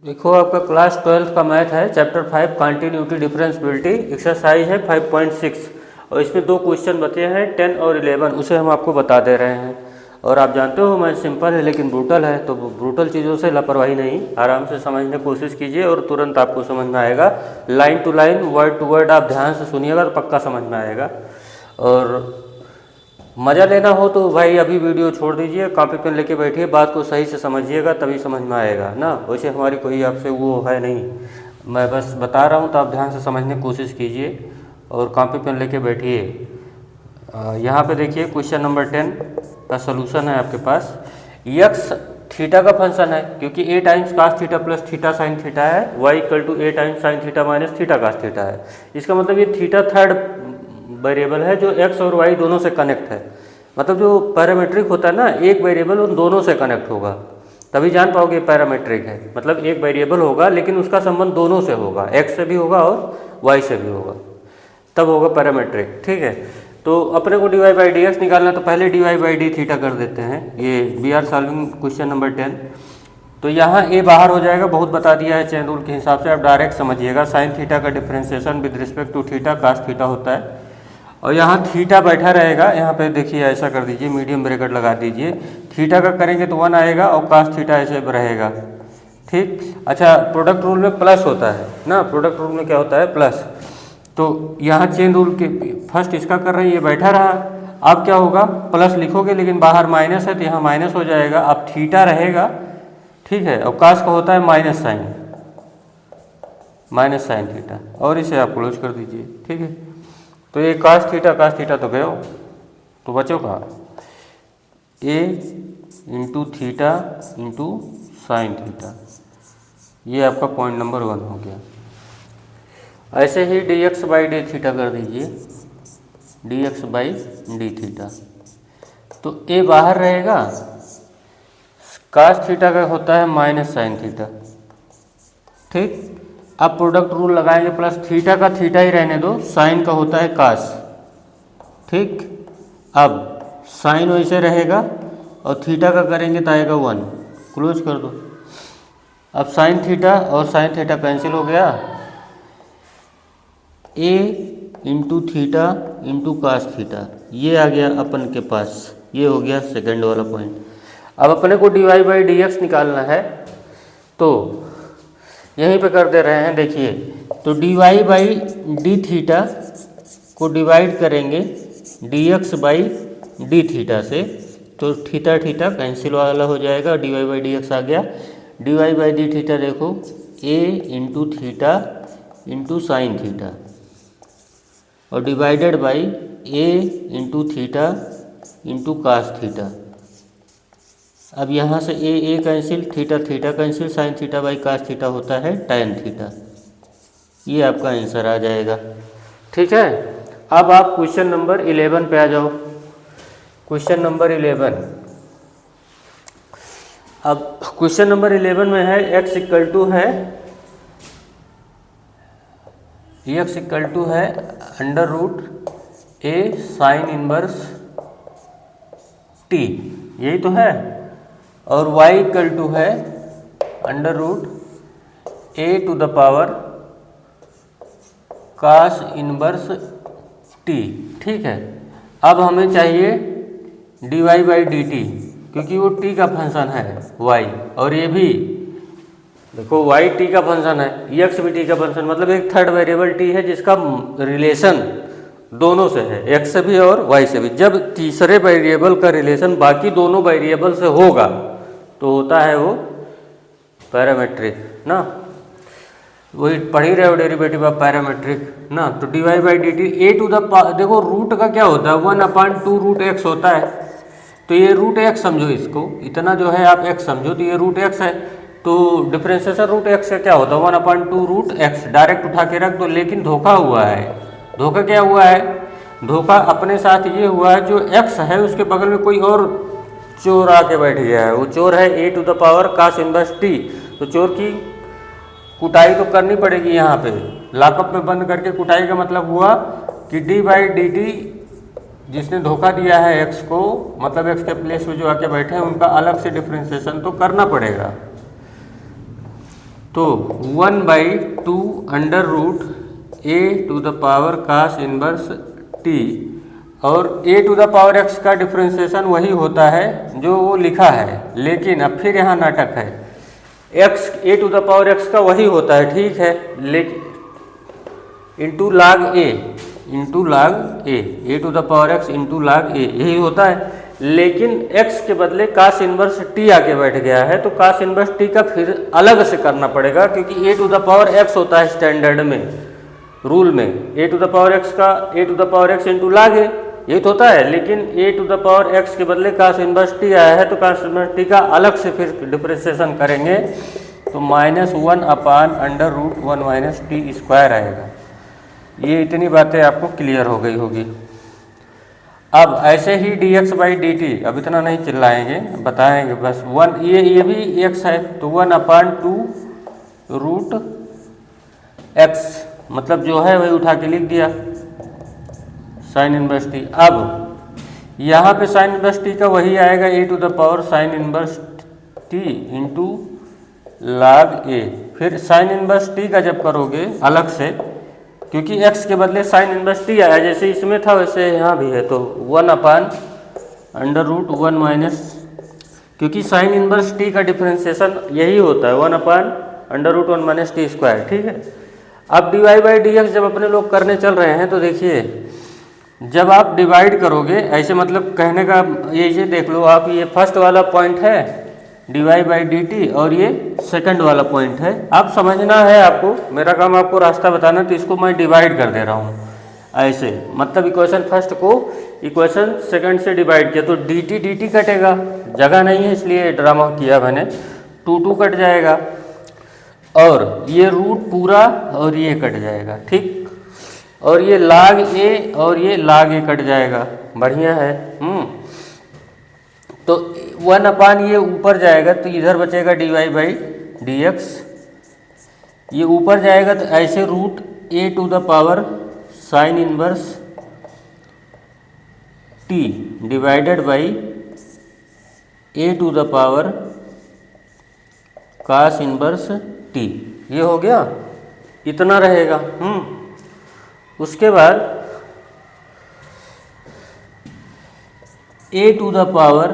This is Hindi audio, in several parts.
देखो आपका क्लास 12 का मैथ है, चैप्टर 5 कंटिन्यूटी डिफरेंशियबिलिटी, एक्सरसाइज है 5.6 और इसमें दो क्वेश्चन बचे हैं 10 और 11, उसे हम आपको बता दे रहे हैं। और आप जानते हो मैथ सिंपल है लेकिन ब्रूटल है, तो ब्रूटल चीज़ों से लापरवाही नहीं, आराम से समझने की कोशिश कीजिए और तुरंत आपको समझ में आएगा। Line to line, word to word आप ध्यान से सुनिएगा तो पक्का समझ में आएगा। और मज़ा लेना हो तो भाई अभी वीडियो छोड़ दीजिए, कॉपी पेन लेके बैठिए, बात को सही से समझिएगा तभी समझ में आएगा ना। वैसे हमारी कोई आपसे वो है नहीं, मैं बस बता रहा हूँ तो आप ध्यान से समझने की कोशिश कीजिए और कॉपी पेन लेके बैठिए। यहाँ पे देखिए क्वेश्चन नंबर 10 का सलूशन है आपके पास। यक्स थीटा का फंक्शन है क्योंकि a times cos theta plus theta sine theta है, y equal to a times sine theta minus theta cos theta है। इसका मतलब ये थीटा थर्ड वेरिएबल है जो x और y दोनों से कनेक्ट है। मतलब जो पैरामीट्रिक होता है ना, एक वेरिएबल उन दोनों से कनेक्ट होगा तभी जान पाओगे पैरामीट्रिक है। मतलब एक वेरिएबल होगा लेकिन उसका संबंध दोनों से होगा, x से भी होगा और y से भी होगा, तब होगा पैरामीट्रिक। ठीक है, तो अपने को dy बाई डी एक्स निकालना, तो पहले dy बाई डी थीटा कर देते हैं। ये we are solving question number 10। तो यहाँ a बाहर हो जाएगा, बहुत बता दिया है चेन रूल के हिसाब से, आप डायरेक्ट समझिएगा। साइन थीटा का differentiation with respect to theta cos theta होता है और यहाँ थीटा बैठा रहेगा। यहाँ पे देखिए ऐसा कर दीजिए, मीडियम ब्रैकेट लगा दीजिए, थीटा का करेंगे तो 1 आएगा और कास थीटा ऐसे रहेगा। ठीक, अच्छा प्रोडक्ट रूल में प्लस होता है ना, प्रोडक्ट रूल में क्या होता है, प्लस। तो यहाँ चेन रूल के फर्स्ट इसका कर रहे हैं, ये बैठा रहा, अब क्या होगा, प्लस लिखोगे लेकिन बाहर माइनस है तो यहाँ माइनस हो जाएगा, अब थीटा रहेगा। ठीक है, और कास का होता है माइनस साइन थीटा, और इसे आप क्लोज कर दीजिए। ठीक है, तो ये कास थीटा तो गया, तो बचो का a into theta into sine theta, ये आपका पॉइंट नंबर 1 हो गया। ऐसे ही dx बाई डी थीटा कर दीजिए, dx बाई डी थीटा, तो a बाहर रहेगा, कास थीटा का होता है माइनस साइन थीटा। ठीक, अब प्रोडक्ट रूल लगाएंगे, प्लस थीटा का थीटा ही रहने दो, साइन का होता है कास। ठीक, अब साइन वैसे रहेगा और थीटा का करेंगे तो आएगा 1, क्लोज कर दो। अब साइन थीटा और साइन थीटा कैंसिल हो गया, a into theta into cos theta, ये आ गया अपन के पास, ये हो गया सेकंड वाला पॉइंट। अब अपने को dy बाई डी एक्स निकालना है, तो यहीं पे कर दे रहे हैं। देखिए, तो dy बाई डी थीटा को डिवाइड करेंगे dx बाई डी थीटा से, तो थीटा थीटा कैंसिल वाला हो जाएगा, dy बाई डी एक्स आ गया। dy बाई डी थीटा देखो, a into theta into sine theta और divided by a into theta into cos theta. अब यहाँ से a cancel, theta theta cancel, sine theta by cos theta होता है tan थीटा, ये आपका आंसर आ जाएगा। ठीक है, अब आप क्वेश्चन नंबर 11 पे आ जाओ। क्वेश्चन नंबर 11, अब क्वेश्चन नंबर 11 में है x इक्वल टू है under root a sine inverse t, यही तो है, और y इक्वल टू है under root a to the power cos inverse t। ठीक है, अब हमें चाहिए dy बाई डी टी, क्योंकि वो t का फंक्शन है y, और ये भी देखो y t का फंक्शन है, x भी t का फंक्शन, मतलब एक थर्ड वेरिएबल t है जिसका रिलेशन दोनों से है, x से भी और y से भी। जब तीसरे वेरिएबल का रिलेशन बाकी दोनों वेरिएबल से होगा तो होता है वो पैरामीट्रिक ना, वही पढ़ ही रहे हो, डेरिवेटिव ऑफ पैरामीट्रिक ना। तो dy by d t a to the, देखो रूट का क्या होता है, 1/2 रूट x होता है, तो ये रूट x समझो, इसको इतना जो है आप x समझो, तो ये रूट x है, तो डिफरेंशिएशन रूट x का क्या होता है, 1/2 रूट x, डायरेक्ट उठा के रख दो। लेकिन धोखा हुआ है, धोखा क्या हुआ है, धोखा अपने साथ ये हुआ है, जो x है उसके बगल में कोई और चोर आके बैठ गया है, वो चोर है a to the power cos inverse t। तो चोर की कुटाई तो करनी पड़ेगी, यहाँ पे लॉकअप में बंद करके कुटाई का मतलब हुआ कि डी बाई डी टी जिसने धोखा दिया है x को, मतलब x के प्लेस में जो आके बैठे हैं उनका अलग से डिफरेंशिएशन तो करना पड़ेगा। तो 1/2 under root a to the power cos inverse t, और a to the power x का डिफ्रेंसिएशन वही होता है जो वो लिखा है, लेकिन अब फिर यहाँ नाटक है, x a to the power x का वही होता है, ठीक है, लेकिन into log a to the power x into log a यही होता है, लेकिन x के बदले कास इनवर्स t आके बैठ गया है, तो कास इनवर्स t का फिर अलग से करना पड़ेगा, क्योंकि a to the power x होता है स्टैंडर्ड में, रूल में a to the power x का a to the power x into log a ये तो होता है, लेकिन a to the power x के बदले कास इनवर्स t आया है, तो कास इनवर्स t का अलग से फिर डिफ्रेंसिएशन करेंगे, तो -1 upon under root 1 minus t square आएगा। ये इतनी बातें आपको क्लियर हो गई होगी। अब ऐसे ही dx/dt, अब इतना नहीं चिल्लाएंगे, बताएंगे बस। ये भी x है, तो 1/2 रूट x, मतलब जो है वही उठा के लिख दिया साइन इनवर्स टी। अब यहाँ पे साइन इनवर्स टी का वही आएगा a to the power sine inverse t into log a. फिर साइन इनवर्स टी का जब करोगे अलग से, क्योंकि x के बदले साइन इनवर्स टी आया, जैसे इसमें था वैसे यहाँ भी है, तो 1/√1 माइनस, क्योंकि साइन इनवर्स टी का डिफ्रेंसिएशन यही होता है 1/√1 माइनस टी स्क्वायर, ठीक है। अब dy/dx जब अपने लोग करने चल रहे हैं, तो देखिए जब आप डिवाइड करोगे ऐसे, मतलब कहने का ये देख लो आप, ये फर्स्ट वाला पॉइंट है dy/dt और ये सेकंड वाला पॉइंट है। अब समझना है आपको, मेरा काम आपको रास्ता बताना, तो इसको मैं डिवाइड कर दे रहा हूँ ऐसे, मतलब इक्वेशन फर्स्ट को इक्वेशन सेकंड से डिवाइड किया, तो dt कटेगा, जगह नहीं है इसलिए ड्रामा किया मैंने, 2 कट जाएगा, और ये रूट पूरा और ये कट जाएगा, ठीक, और ये लाग ए और ये लाग ए कट जाएगा, बढ़िया है। तो 1 अपान ये ऊपर जाएगा, तो इधर बचेगा dy/dx, ये ऊपर जाएगा, तो ऐसे root a to the power sine inverse t divided by a to the power cos inverse t, ये हो गया, इतना रहेगा। उसके बाद a to the power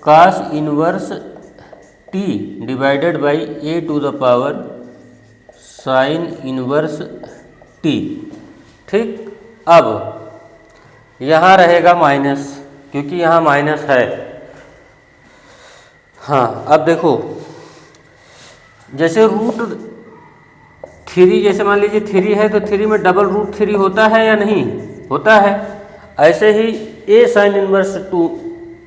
cos inverse t divided by a to the power sine inverse t, ठीक। अब यहाँ रहेगा माइनस, क्योंकि यहाँ माइनस है। हाँ, अब देखो, जैसे √3, जैसे मान लीजिए 3 है, तो 3 में √3 होता है या नहीं होता है, ऐसे ही a sine inverse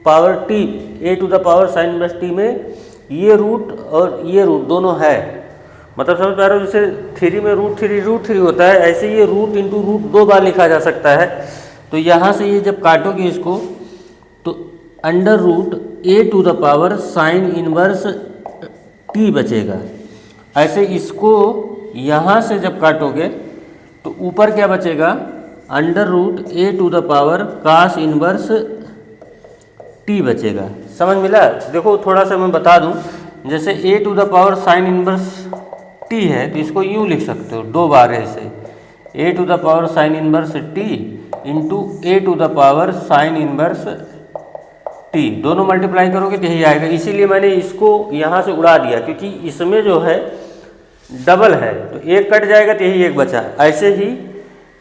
power t, a to the power sine inverse t में ये रूट और ये रूट दोनों है, मतलब समझ पा रहे हो, जैसे 3 में √3 होता है, ऐसे ये रूट इंटू रूट 2 बार लिखा जा सकता है। तो यहाँ से ये जब काटोगे इसको, तो under root a to the power sine inverse t बचेगा। ऐसे इसको यहाँ से जब काटोगे तो ऊपर क्या बचेगा, under root a to the power cos inverse t बचेगा। समझ मिला? देखो थोड़ा सा मैं बता दूं, जैसे a to the power sine inverse t है, तो इसको यूँ लिख सकते हो 2 बार ऐसे, a to the power sine inverse t into a to the power sine inverse t, दोनों मल्टीप्लाई करोगे तो यही आएगा। इसीलिए मैंने इसको यहाँ से उड़ा दिया, क्योंकि इसमें जो है डबल है, तो एक कट जाएगा तो यही एक बचा। ऐसे ही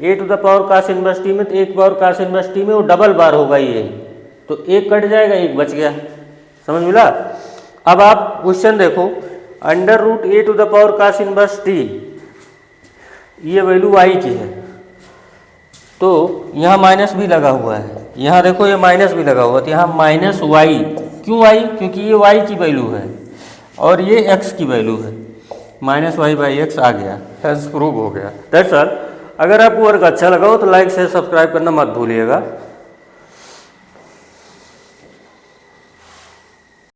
a to the power cos inverse t में, तो एक पावर कास इनवर्स टी में वो डबल बार होगा ये, तो एक कट जाएगा, एक बच गया। समझ मिला? अब आप क्वेश्चन देखो, under root a to the power cos inverse t, ये वैल्यू y की है, तो यहाँ माइनस भी लगा हुआ है, यहाँ देखो ये माइनस भी लगा हुआ है, तो यहाँ माइनस y, क्यों y? क्योंकि ये y की वैल्यू है और ये x की वैल्यू है, -y/x आ गया, हेंस प्रूव हो गया। That's all. अगर आपको वर्क अच्छा लगा हो तो लाइक शेयर सब्सक्राइब करना मत भूलिएगा।